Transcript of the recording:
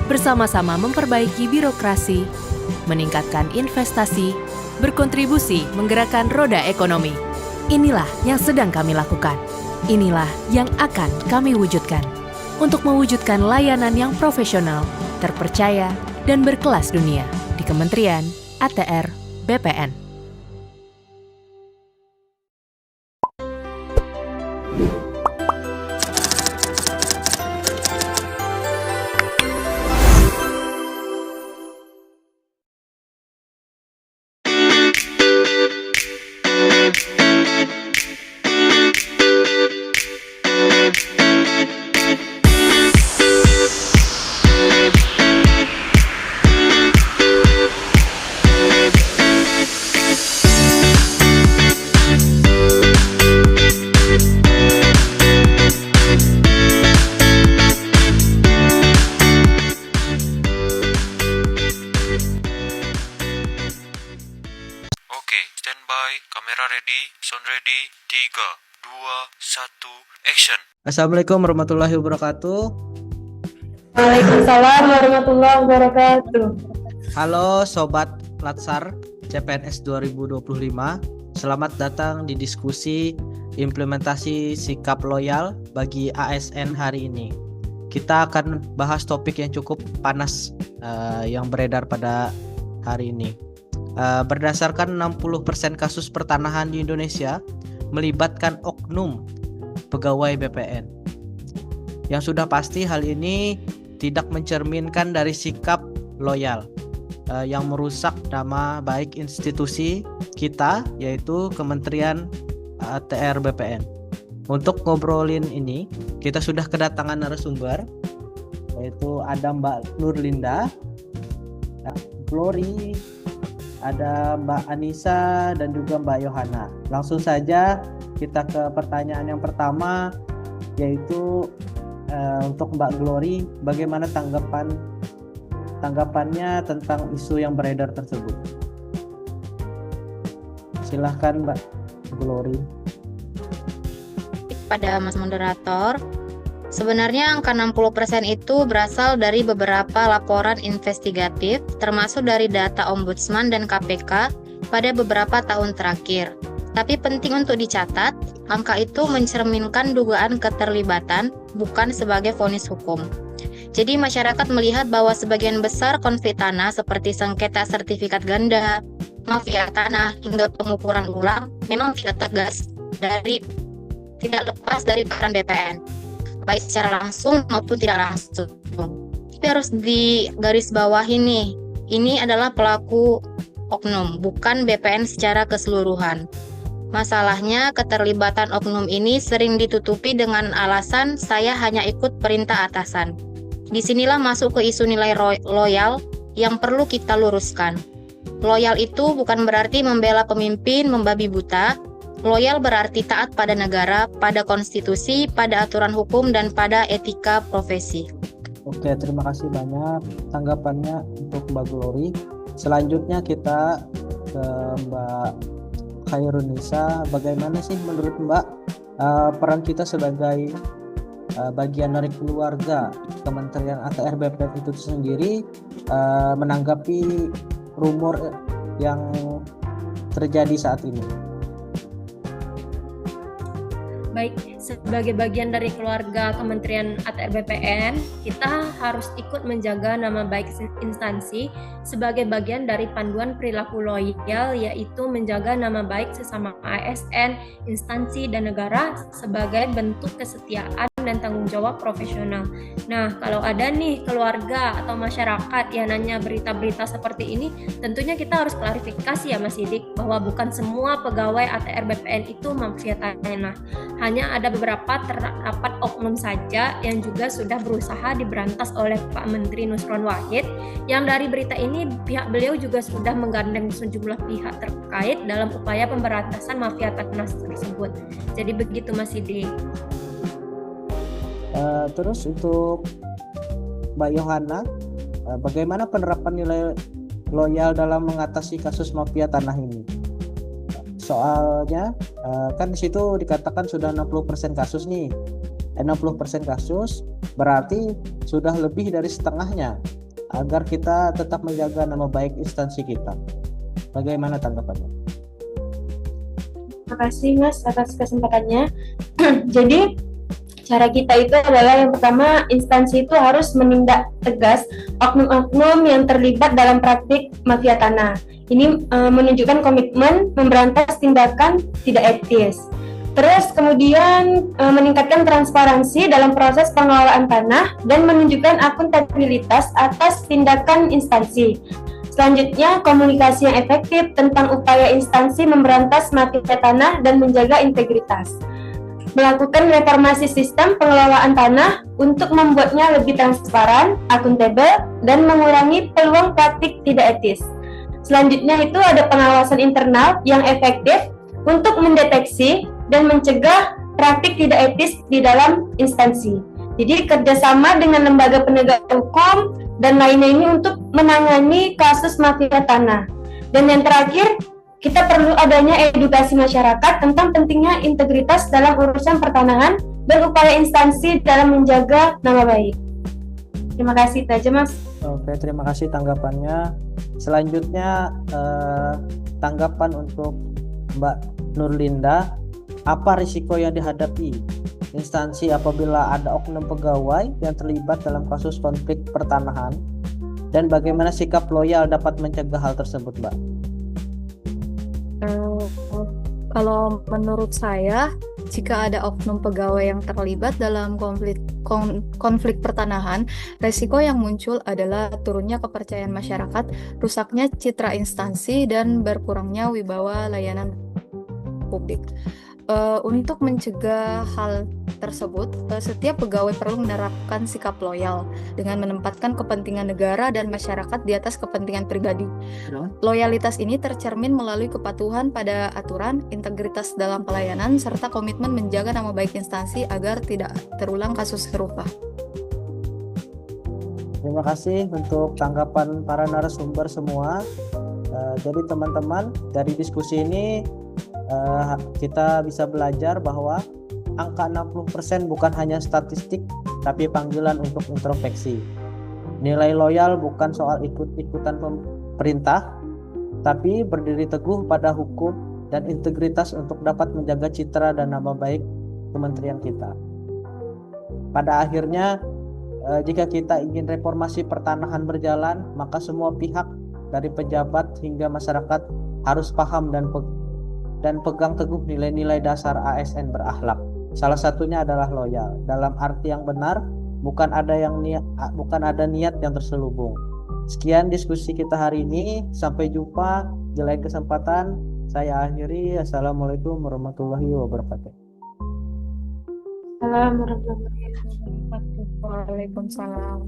bersama-sama memperbaiki birokrasi, meningkatkan investasi, berkontribusi menggerakkan roda ekonomi. Inilah yang sedang kami lakukan. Inilah yang akan kami wujudkan. Untuk mewujudkan layanan yang profesional, terpercaya, dan berkelas dunia di Kementerian ATR BPN. Oke, standby, kamera ready, sound ready, 3, 2, 1, action. Assalamualaikum warahmatullahi wabarakatuh. Waalaikumsalam warahmatullahi wabarakatuh. Halo Sobat Latsar CPNS 2025. Selamat datang di diskusi implementasi sikap loyal bagi ASN hari ini. Kita akan bahas topik yang cukup panas yang beredar pada hari ini. Berdasarkan 60% kasus pertanahan di Indonesia melibatkan oknum pegawai BPN. Yang sudah pasti hal ini tidak mencerminkan dari sikap loyal yang merusak nama baik institusi kita, yaitu Kementerian ATR BPN. Untuk ngobrolin ini, kita sudah kedatangan narasumber, yaitu ada Mbak Nurlinda, Glory, ada Mbak Anissa, dan juga Mbak Yohana. Langsung saja kita ke pertanyaan yang pertama, yaitu untuk Mbak Glory, bagaimana tanggapannya tentang isu yang beredar tersebut? Silahkan Mbak Glory. Pada Mas Moderator, sebenarnya angka 60% itu berasal dari beberapa laporan investigatif, termasuk dari data Ombudsman dan KPK pada beberapa tahun terakhir. Tapi penting untuk dicatat, angka itu mencerminkan dugaan keterlibatan, bukan sebagai vonis hukum. Jadi masyarakat melihat bahwa sebagian besar konflik tanah seperti sengketa sertifikat ganda, mafia tanah, hingga pengukuran ulang memang tidak lepas dari peran BPN, baik secara langsung maupun tidak langsung. Tapi harus digarisbawahi nih, ini adalah pelaku oknum, bukan BPN secara keseluruhan. Masalahnya, keterlibatan oknum ini sering ditutupi dengan alasan saya hanya ikut perintah atasan. Disinilah masuk ke isu nilai loyal yang perlu kita luruskan. Loyal itu bukan berarti membela pemimpin membabi buta. Loyal berarti taat pada negara, pada konstitusi, pada aturan hukum, dan pada etika profesi. Oke, terima kasih banyak tanggapannya untuk Mbak Glory. Selanjutnya kita ke Mbak Khairunisa. Bagaimana sih menurut Mbak peran kita sebagai bagian dari keluarga Kementerian ATR BPN itu sendiri menanggapi rumor yang terjadi saat ini? Baik, sebagai bagian dari keluarga Kementerian ATR BPN, kita harus ikut menjaga nama baik instansi sebagai bagian dari panduan perilaku loyal, yaitu menjaga nama baik sesama ASN, instansi, dan negara sebagai bentuk kesetiaan dan tanggung jawab profesional. Nah, kalau ada nih keluarga atau masyarakat yang nanya berita-berita seperti ini, tentunya kita harus klarifikasi ya Mas Sidik, bahwa bukan semua pegawai ATR BPN itu mafia tanah. Hanya ada beberapa terdapat oknum saja yang juga sudah berusaha diberantas oleh Pak Menteri Nusron Wahid, yang dari berita ini pihak beliau juga sudah menggandeng sejumlah pihak terkait dalam upaya pemberantasan mafia tanah tersebut. Jadi begitu Mas Sidik. Terus untuk Mbak Yohana, bagaimana penerapan nilai loyal dalam mengatasi kasus mafia tanah ini? Soalnya kan di situ dikatakan sudah 60% kasus nih. 60% kasus, berarti sudah lebih dari setengahnya agar kita tetap menjaga nama baik instansi kita. Bagaimana tanggapannya? Terima kasih Mas atas kesempatannya. Jadi cara kita itu adalah yang pertama, instansi itu harus menindak tegas oknum-oknum yang terlibat dalam praktik mafia tanah. Ini menunjukkan komitmen memberantas tindakan tidak etis. Terus kemudian meningkatkan transparansi dalam proses pengelolaan tanah dan menunjukkan akuntabilitas atas tindakan instansi. Selanjutnya, komunikasi yang efektif tentang upaya instansi memberantas mafia tanah dan menjaga integritas. Melakukan reformasi sistem pengelolaan tanah untuk membuatnya lebih transparan, akuntabel, dan mengurangi peluang praktik tidak etis. Selanjutnya itu ada pengawasan internal yang efektif untuk mendeteksi dan mencegah praktik tidak etis di dalam instansi. Jadi kerjasama dengan lembaga penegak hukum dan lainnya ini untuk menangani kasus mafia tanah. Dan yang terakhir, kita perlu adanya edukasi masyarakat tentang pentingnya integritas dalam urusan pertanahan dan upaya instansi dalam menjaga nama baik. Terima kasih, itu aja Mas. Oke, terima kasih tanggapannya. Selanjutnya tanggapan untuk Mbak Nurlinda. Apa risiko yang dihadapi instansi apabila ada oknum pegawai yang terlibat dalam kasus konflik pertanahan, dan bagaimana sikap loyal dapat mencegah hal tersebut, Mbak? Kalau menurut saya, jika ada oknum pegawai yang terlibat dalam konflik pertanahan, resiko yang muncul adalah turunnya kepercayaan masyarakat, rusaknya citra instansi, dan berkurangnya wibawa layanan publik. Untuk mencegah hal tersebut, setiap pegawai perlu menerapkan sikap loyal dengan menempatkan kepentingan negara dan masyarakat di atas kepentingan pribadi. Loyalitas ini tercermin melalui kepatuhan pada aturan, integritas dalam pelayanan, serta komitmen menjaga nama baik instansi agar tidak terulang kasus serupa. Terima kasih untuk tanggapan para narasumber semua. Jadi teman-teman, dari diskusi ini kita bisa belajar bahwa angka 60% bukan hanya statistik, tapi panggilan untuk introspeksi. Nilai loyal bukan soal ikut-ikutan pemerintah, tapi berdiri teguh pada hukum dan integritas untuk dapat menjaga citra dan nama baik kementerian kita. Pada akhirnya, jika kita ingin reformasi pertanahan berjalan, maka semua pihak dari pejabat hingga masyarakat harus paham dan pegang teguh nilai-nilai dasar ASN berakhlak. Salah satunya adalah loyal. Dalam arti yang benar, bukan ada niat yang terselubung. Sekian diskusi kita hari ini. Sampai jumpa di lain kesempatan. Saya akhiri. Assalamualaikum warahmatullahi wabarakatuh. Assalamualaikum warahmatullahi wabarakatuh. Waalaikumsalam.